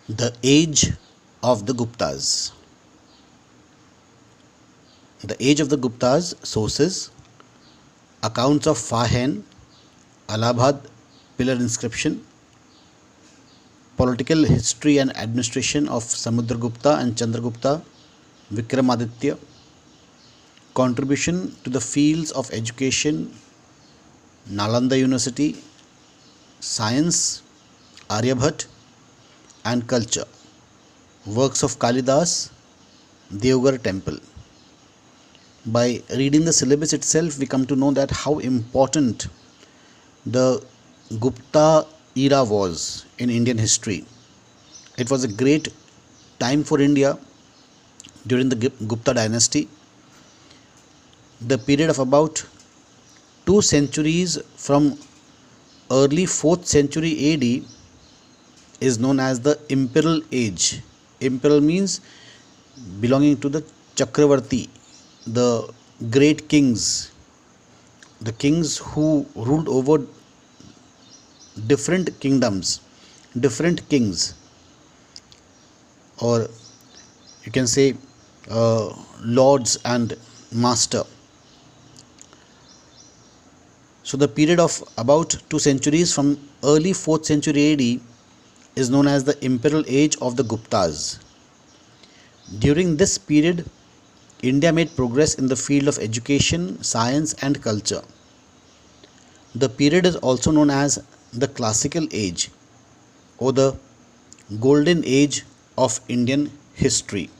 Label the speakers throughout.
Speaker 1: The age of the Guptas. The age of the Guptas sources: accounts of Fahen, Allahabad pillar inscription, political history and administration of Samudragupta and Chandragupta, Vikramaditya, contribution to the fields of education, Nalanda University, science, Aryabhat, and culture, works of Kalidas, Deoghar temple. By reading the syllabus itself, we come to know that how important the Gupta era was in Indian history. It was a great time for India during the Gupta dynasty. The period of about 2 centuries from early 4th century AD is known as the Imperial Age. Imperial means belonging to the Chakravarti, the great kings, the kings who ruled over different kingdoms, different kings, or you can say lords and master. So the period of about 2 centuries from early 4th century AD is known as the Imperial Age of the Guptas. During this period, India made progress in the field of education, science, and culture. The period is also known as the Classical Age or the Golden Age of Indian history.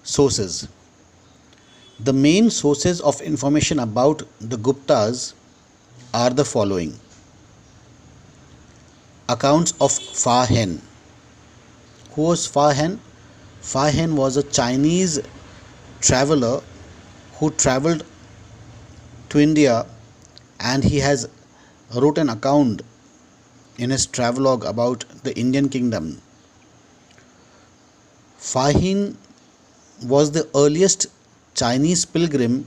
Speaker 1: Sources. The main sources of information about the Guptas are the following: accounts of Fahen. Who was Fahen? Fahen was a Chinese traveler who traveled to India, and he has wrote an account in his travelogue about the Indian kingdom. Fahen was the earliest Chinese pilgrim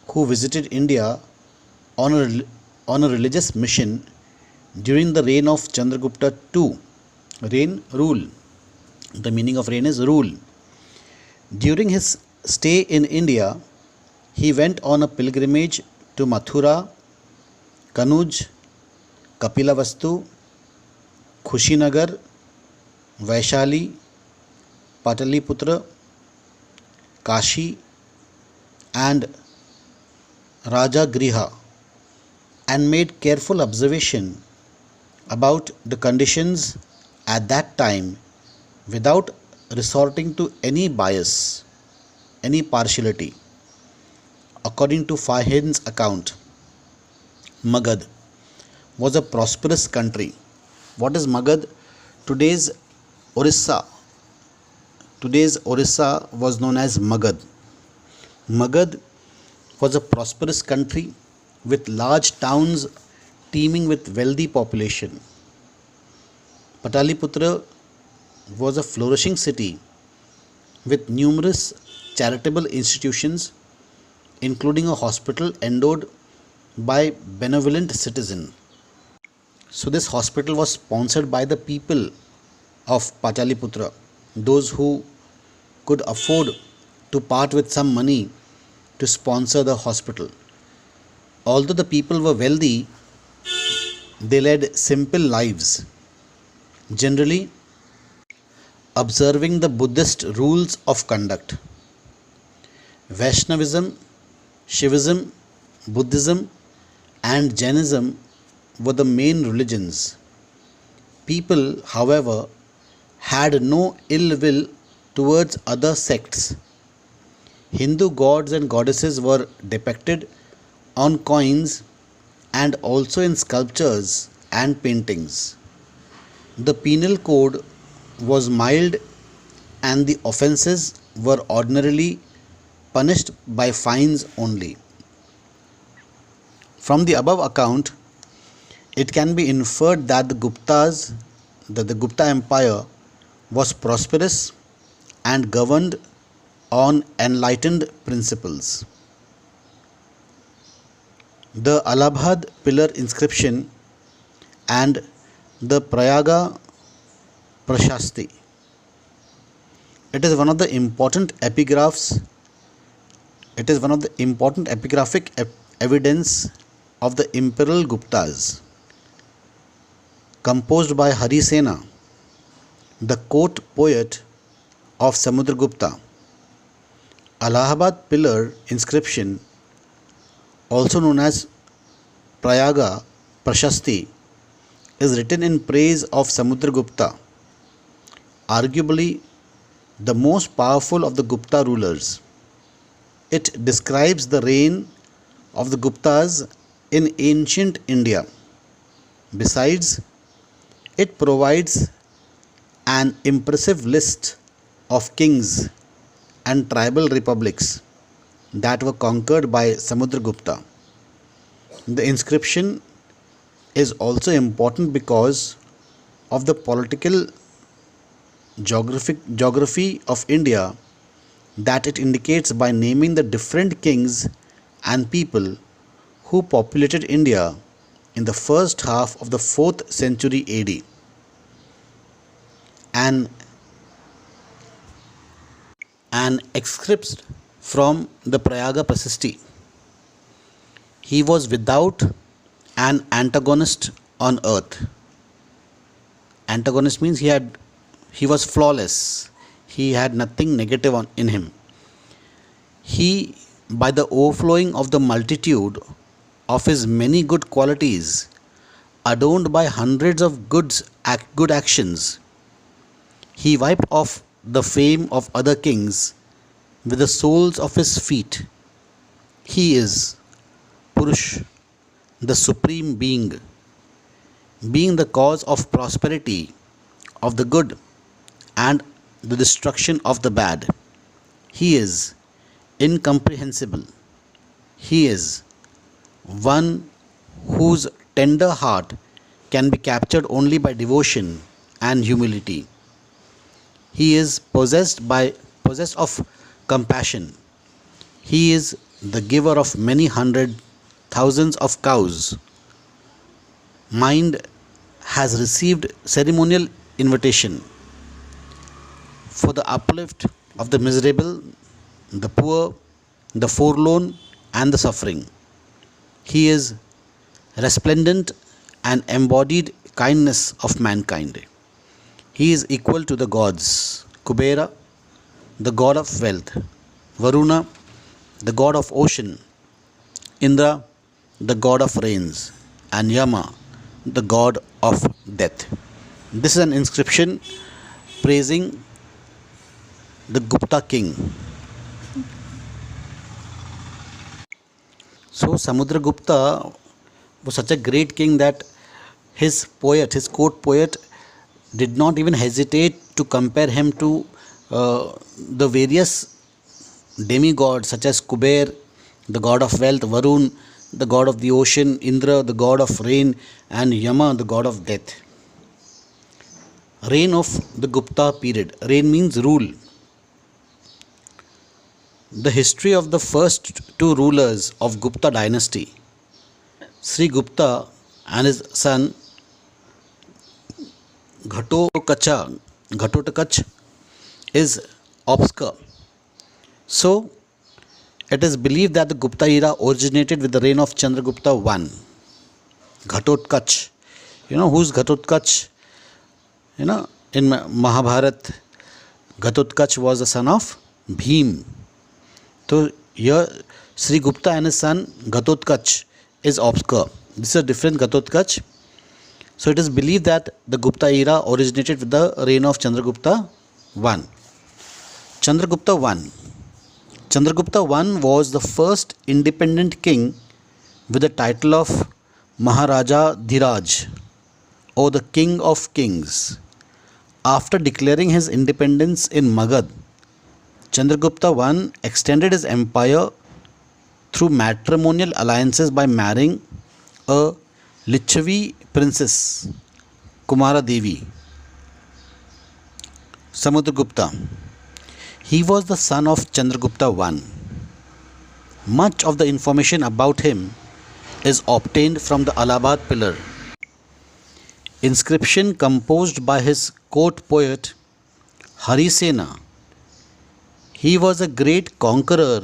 Speaker 1: who visited India on a religious mission during the reign of Chandragupta II. Rule. The meaning of reign is rule. During his stay in India, he went on a pilgrimage to Mathura, Kanuj, Kapilavastu, Kushinagar, Vaishali, Pataliputra, Kashi, and Rajagriha, and made careful observation about the conditions at that time without resorting to any bias, any partiality. According to Fahen's account, Magad was a prosperous country. What is Magad? Today's Orissa. Today's Orissa was known as Magad. Magad was a prosperous country with large towns teeming with wealthy population. Pataliputra was a flourishing city with numerous charitable institutions, including a hospital endowed by benevolent citizen. So this hospital was sponsored by the people of Pataliputra, those who could afford to part with some money to sponsor the hospital. Although the people were wealthy, they led simple lives, generally observing the Buddhist rules of conduct. Vaishnavism, Shivism, Buddhism, and Jainism were the main religions. People, however, had no ill will towards other sects. Hindu gods and goddesses were depicted on coins and also in sculptures and paintings. The penal code was mild, and the offences were ordinarily punished by fines only. From the above account, it can be inferred that the Gupta Empire was prosperous and governed on enlightened principles. The Allahabad pillar inscription and the Prayaga Prashasti. It is one of the important epigraphs. It is one of the important epigraphic evidence of the imperial Guptas, composed by Harisena, the court poet of Samudragupta. Allahabad pillar inscription, also known as Prayaga Prashasti, is written in praise of Samudragupta, arguably the most powerful of the Gupta rulers. It describes the reign of the Guptas in ancient India. Besides, it provides an impressive list of kings and tribal republics that were conquered by Samudragupta. The inscription is also important because of the political geography of India that it indicates by naming the different kings and people who populated India in the first half of the 4th century AD. An excerpt from the Prayaga Prashasti. He was without an antagonist on earth. Antagonist means he was flawless. He had nothing negative in him. He, by the overflowing of the multitude of his many good qualities, adorned by hundreds of good actions, he wiped off the fame of other kings with the soles of his feet. He is Purush, the supreme being the cause of prosperity of the good and the destruction of the bad. He is incomprehensible. He is one whose tender heart can be captured only by devotion and humility. He is possessed of compassion. He is the giver of many hundred thousands of cows. Mind has received ceremonial invitation for the uplift of the miserable, the poor, the forlorn, and the suffering. He is resplendent and embodied kindness of mankind. He is equal to the gods: Kubera, the god of wealth; Varuna, the god of ocean; Indra, the god of rains; and Yama, the god of death. This is an inscription praising the Gupta king. So Samudragupta was such a great king that his court poet, did not even hesitate to compare him to the various demigods such as Kuber, the god of wealth; Varun, the god of the ocean; Indra, the god of rain; and Yama, the god of death. Reign of the Gupta period. Reign means rule. The history of the first two rulers of Gupta dynasty, Sri Gupta and his son Ghatotkacha, is obscure. So, it is believed that the Gupta era originated with the reign of Chandragupta I. Ghatotkacha. You know who's Ghatotkacha? In Mahabharata, Ghatotkacha was the son of Bhim. So, here Sri Gupta and his son Ghatotkacha is obscure. This is a different Ghatotkacha. So, it is believed that the Gupta era originated with the reign of Chandragupta I. Chandragupta I was the first independent king with the title of Maharaja Dhiraj, or the King of Kings. After declaring his independence in Magad, Chandragupta I extended his empire through matrimonial alliances by marrying a Lichavi princess, Kumara Devi. Samudragupta. He was the son of Chandragupta I. Much of the information about him is obtained from the Allahabad pillar inscription composed by his court poet Harisena. He was a great conqueror,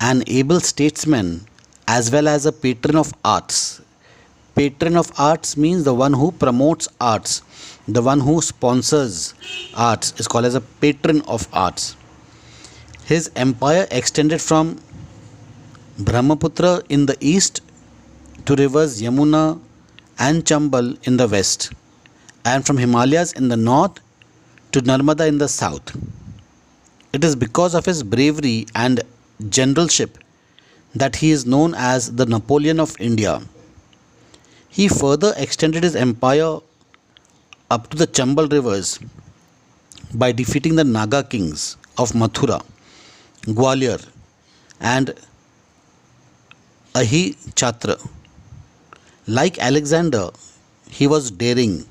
Speaker 1: an able statesman, as well as a patron of arts. Patron of arts means the one who promotes arts, the one who sponsors arts is called as a patron of arts. His empire extended from Brahmaputra in the east to rivers Yamuna and Chambal in the west, and from Himalayas in the north to Narmada in the south. It is because of his bravery and generalship that he is known as the Napoleon of India. He further extended his empire up to the Chambal rivers by defeating the Naga kings of Mathura, Gwalior, and Ahi Chatra. Like Alexander, he was daring.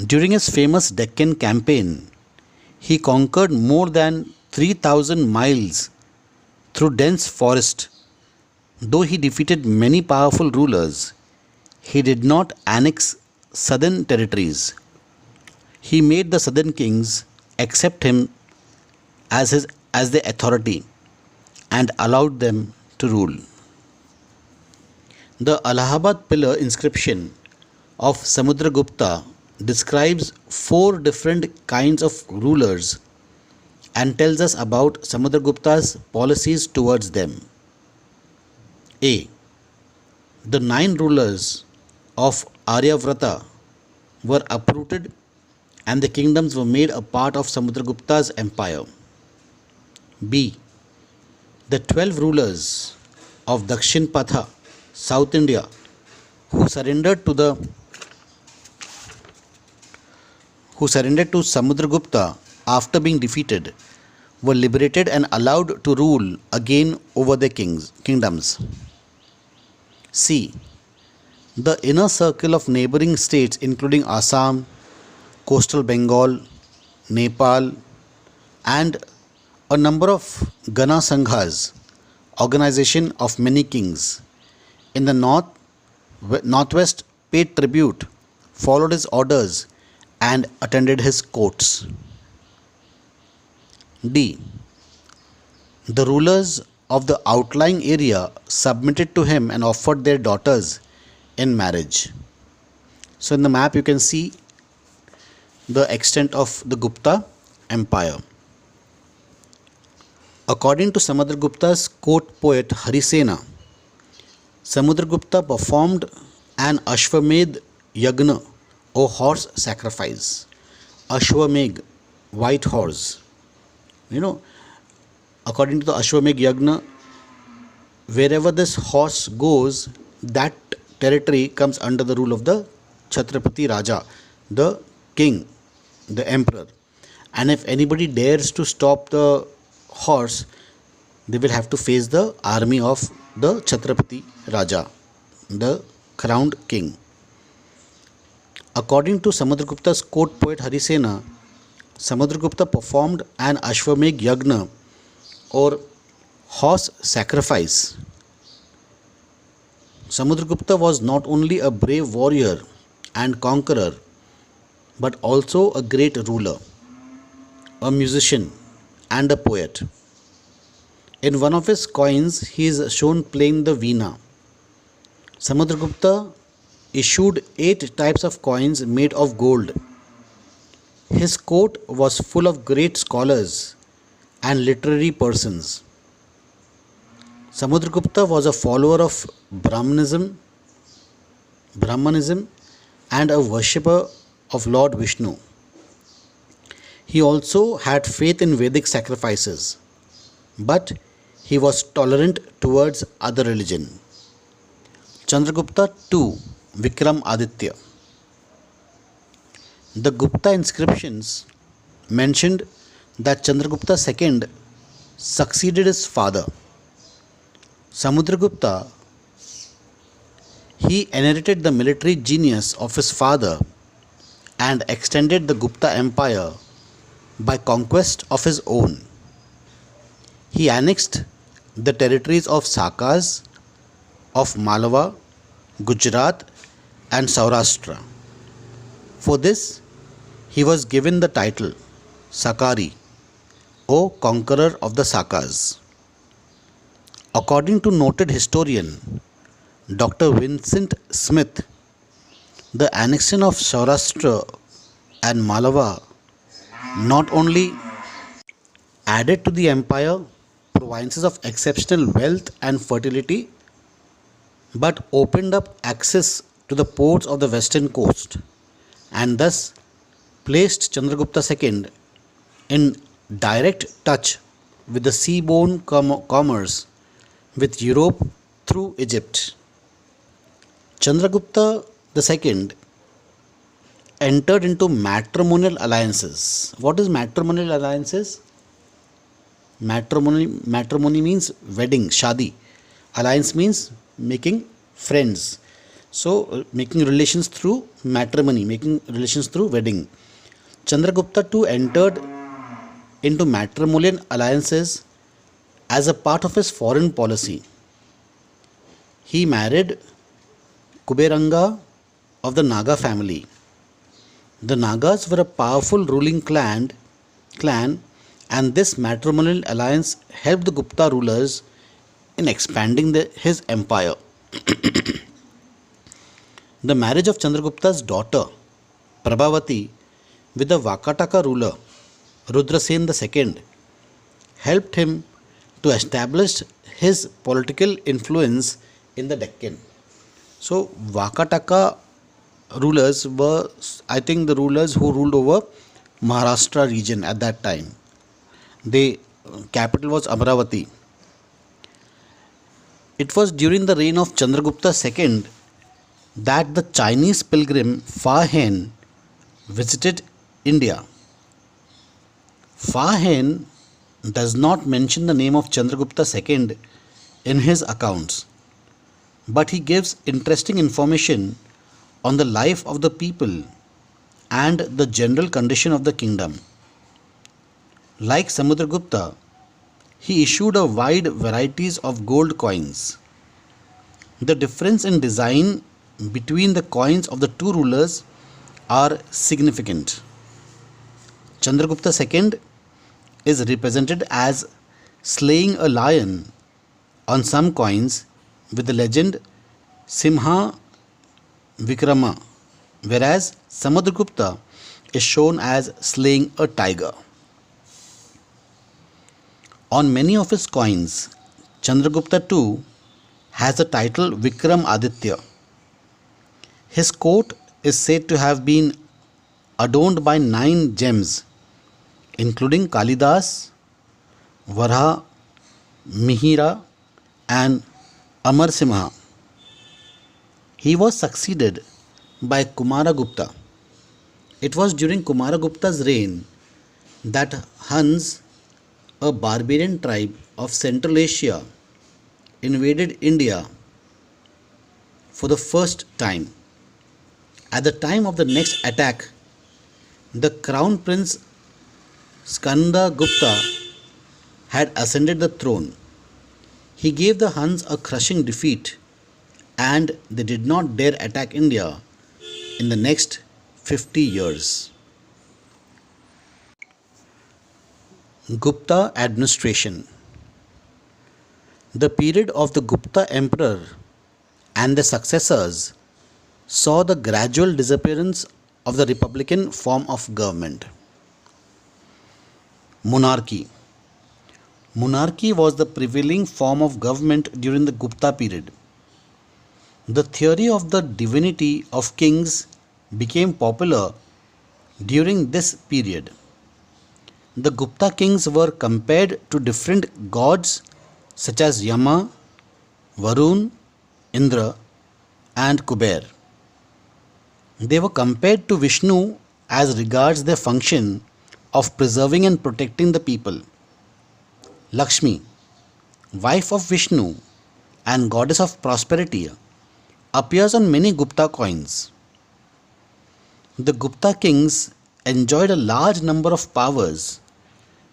Speaker 1: During his famous Deccan campaign, he conquered more than 3,000 miles through dense forest. Though he defeated many powerful rulers, he did not annex southern territories. He made the southern kings accept him as their authority and allowed them to rule. The Allahabad pillar inscription of Samudragupta describes 4 different kinds of rulers and tells us about Samudragupta's policies towards them. A. The 9 rulers of Aryavrata were uprooted and the kingdoms were made a part of Samudragupta's empire. B. The 12 rulers of Dakshinpatha, South India, who surrendered to Samudragupta after being defeated, were liberated and allowed to rule again over their kingdoms. C. The inner circle of neighboring states including Assam, coastal Bengal, Nepal, and a number of Gana Sanghas, organization of many kings, in the northwest paid tribute, followed his orders, and attended his courts. D. The rulers of the outlying area submitted to him and offered their daughters in marriage. So in the map you can see the extent of the Gupta empire. According to Samudragupta's court poet Harisena, Samudragupta performed an Ashwamedh Yagna or horse sacrifice. Ashwamedh, white horse. According to the Ashwamedh Yagna, wherever this horse goes, that territory comes under the rule of the Chhatrapati Raja, the king, the emperor. And if anybody dares to stop the horse, they will have to face the army of the Chhatrapati Raja, the crowned king. According to Samudragupta's court poet Harisena, Samudragupta performed an Ashwamedh Yagna or horse sacrifice. Samudragupta was not only a brave warrior and conqueror, but also a great ruler, a musician, and a poet. In one of his coins, he is shown playing the veena. Samudragupta issued 8 types of coins made of gold. His court was full of great scholars and literary persons. Samudragupta was a follower of Brahmanism and a worshipper of Lord Vishnu. He also had faith in Vedic sacrifices, but he was tolerant towards other religion. Chandragupta II, Vikram Aditya. The Gupta inscriptions mentioned that Chandragupta II succeeded his father. Samudragupta, he inherited the military genius of his father and extended the Gupta empire by conquest of his own. He annexed the territories of Sakas, of Malwa, Gujarat, and Saurashtra. For this, He was given the title Sakari, O conqueror of the Sakas. According to noted historian Dr. Vincent Smith, the annexion of Saurashtra and Malava not only added to the empire provinces of exceptional wealth and fertility, but opened up access to the ports of the western coast and thus placed Chandragupta II in direct touch with the seaborne commerce with Europe through Egypt. Chandragupta II entered into matrimonial alliances. What is matrimonial alliances? Matrimony means wedding, shadi. Alliance means making friends. So making relations through matrimony, making relations through wedding. Chandragupta too entered into matrimonial alliances as a part of his foreign policy. He married Kuberanga of the Naga family. The Nagas were a powerful ruling clan, and this matrimonial alliance helped the Gupta rulers in expanding his empire. The marriage of Chandragupta's daughter Prabhavati with the Vakataka ruler Rudrasen II helped him to establish his political influence in the Deccan. So Vakataka rulers were, I think, the rulers who ruled over Maharashtra region at that time. The capital was Amravati. It was during the reign of Chandragupta II that the Chinese pilgrim Fa Hien visited India. Fa Hien does not mention the name of Chandragupta II in his accounts, but he gives interesting information on the life of the people and the general condition of the kingdom. Like Samudragupta, he issued a wide varieties of gold coins. The difference in design between the coins of the two rulers are significant. Chandragupta II is represented as slaying a lion on some coins with the legend Simha Vikrama, whereas Samudragupta is shown as slaying a tiger. On many of his coins, Chandragupta too has the title Vikram Aditya. His court is said to have been adorned by 9 gems, including Kalidas, Varha, Mihira, and Amar Simha. He was succeeded by Kumaragupta. It was during Kumaragupta's reign that Huns, a barbarian tribe of Central Asia, invaded India for the first time. At the time of the next attack, the crown prince Skanda Gupta had ascended the throne. He gave the Huns a crushing defeat, and they did not dare attack India in the next 50 years. Gupta administration. The period of the Gupta emperor and their successors saw the gradual disappearance of the republican form of government. Monarchy. Monarchy was the prevailing form of government during the Gupta period. The theory of the divinity of kings became popular during this period. The Gupta kings were compared to different gods such as Yama, Varun, Indra, and Kuber. They were compared to Vishnu as regards their function of preserving and protecting the people. Lakshmi, wife of Vishnu and goddess of prosperity, appears on many Gupta coins. The Gupta kings enjoyed a large number of powers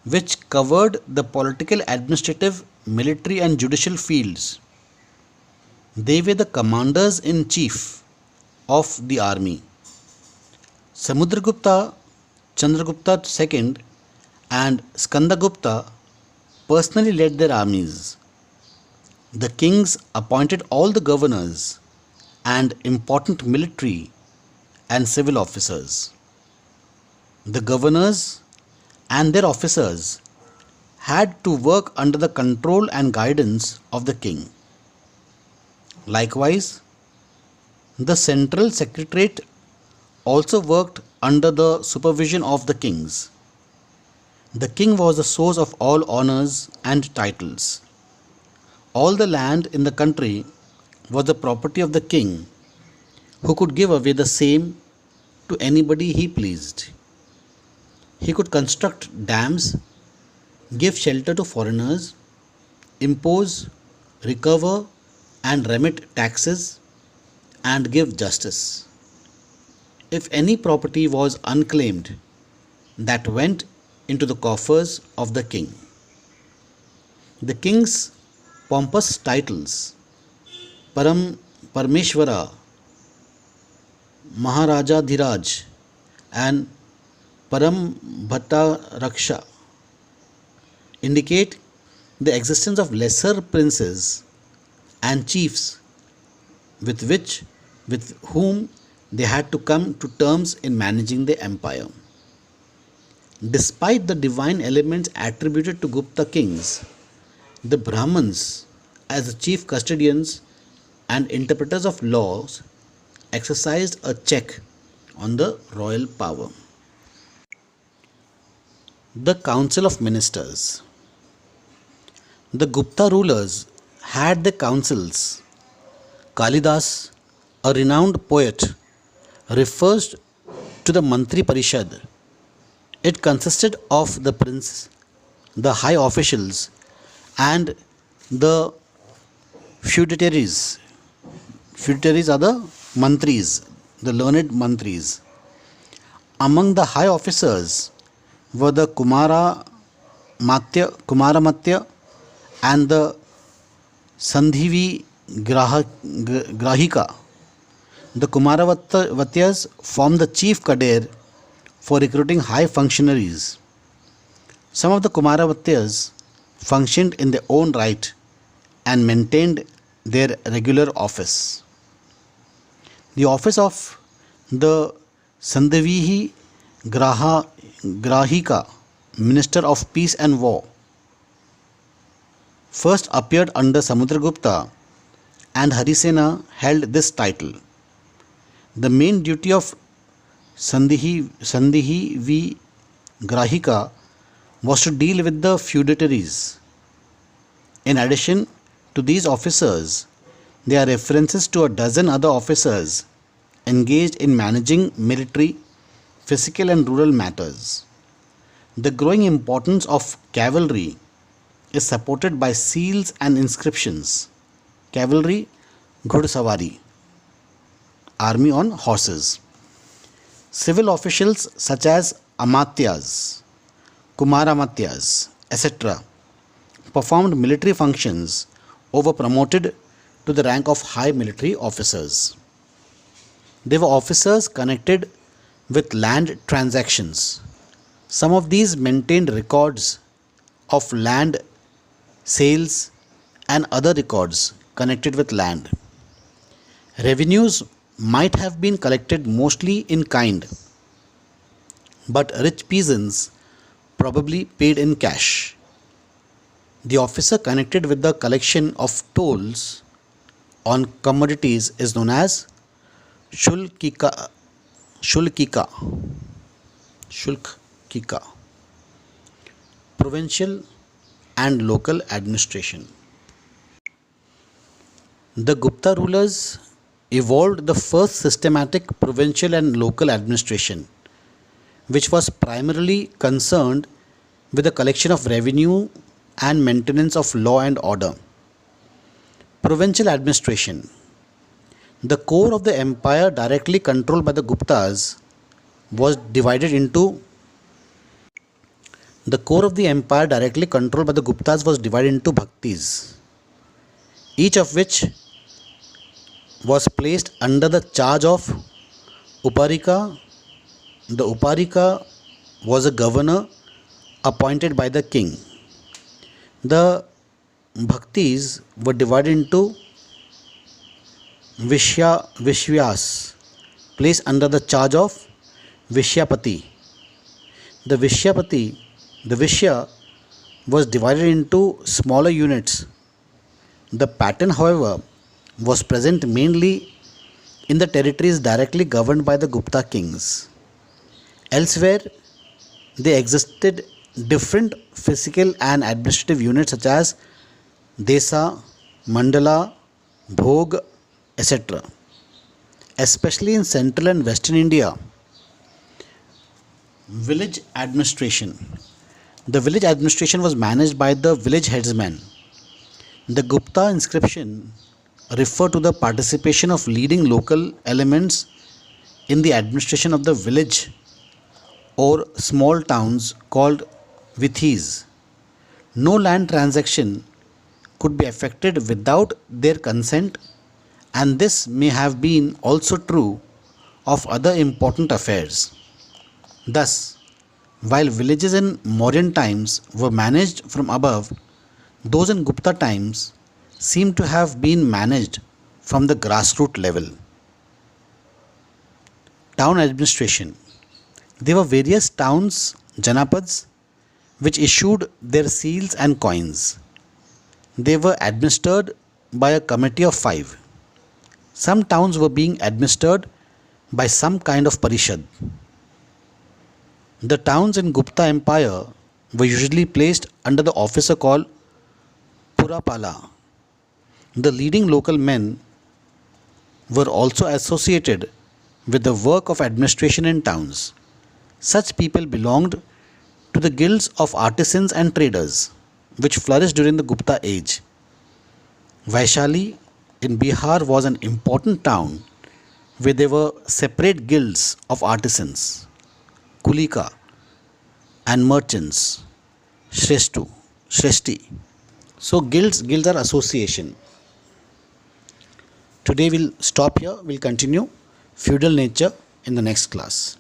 Speaker 1: which covered the political, administrative, military, and judicial fields. They were the commanders in chief of the army. Samudragupta Chandragupta II and Skandagupta personally led their armies. The kings appointed all the governors and important military and civil officers. The governors and their officers had to work under the control and guidance of the king. Likewise, the central secretariat also worked under the supervision of the kings. The king was the source of all honors and titles. All the land in the country was the property of the king, who could give away the same to anybody he pleased. He could construct dams, give shelter to foreigners, impose, recover, and remit taxes, and give justice. If any property was unclaimed, that went into the coffers of the king. The king's pompous titles, Parameshwara, Maharaja Dhiraj, and Param Bhatta Raksha, indicate the existence of lesser princes and chiefs with whom they had to come to terms in managing the empire. Despite the divine elements attributed to Gupta kings, the Brahmins, as the chief custodians and interpreters of laws, exercised a check on the royal power. The Council of Ministers. The Gupta rulers had their councils. Kalidas, a renowned poet, refers to the Mantri Parishad. It consisted of the prince, the high officials, and the feudatories. Feudatories are the mantris, the learned mantris. Among the high officers were the Kumaramatya and the Sandhivi Grahika. The Kumaravatyas formed the chief cadre for recruiting high functionaries. Some of the Kumaravatyas functioned in their own right and maintained their regular office. The office of the Sandhivi Grahika, Minister of Peace and War, first appeared under Samudragupta, and Harisena held this title. The main duty of Sandhivi Grahika was to deal with the feudatories. In addition to these officers, there are references to a dozen other officers engaged in managing military, physical and rural matters. The growing importance of cavalry is supported by seals and inscriptions. Cavalry, Ghodsavari, army on horses. Civil officials such as Amatyas, Kumaramatyas, etc. performed military functions or were promoted to the rank of high military officers. They were officers connected with land transactions. Some of these maintained records of land sales and other records connected with land. Revenues might have been collected mostly in kind, but rich peasants probably paid in cash. The officer connected with the collection of tolls on commodities is known as Shulkika. Provincial and local administration. The Gupta rulers evolved the first systematic provincial and local administration, which was primarily concerned with the collection of revenue and maintenance of law and order. Provincial administration. The core of the empire directly controlled by the Guptas was divided into bhaktis, each of which was placed under the charge of Uparika. The Uparika was a governor appointed by the king. The bhaktis were divided into Vishyas, placed under the charge of Vishyapati. The Vishya was divided into smaller units. The pattern, however, was present mainly in the territories directly governed by the Gupta kings. Elsewhere, there existed different physical and administrative units such as Desa, Mandala, Bhog, etc. Especially in central and western India, village administration. The village administration was managed by the village headsman. The Gupta inscription referred to the participation of leading local elements in the administration of the village or small towns called vithis. No land transaction could be effected without their consent, and this may have been also true of other important affairs. Thus, while villages in Mauryan times were managed from above, those in Gupta times seem to have been managed from the grassroots level. Town administration. There were various towns, janapads, which issued their seals and coins. They were administered by a committee of 5. Some towns were being administered by some kind of parishad. The towns in Gupta Empire were usually placed under the officer called Purapala. The leading local men were also associated with the work of administration in towns. Such people belonged to the guilds of artisans and traders, which flourished during the Gupta age. Vaishali in Bihar was an important town where there were separate guilds of artisans, Kulika, and merchants, Shreshti. So guilds are association. Today we'll stop here. We'll continue feudal nature in the next class.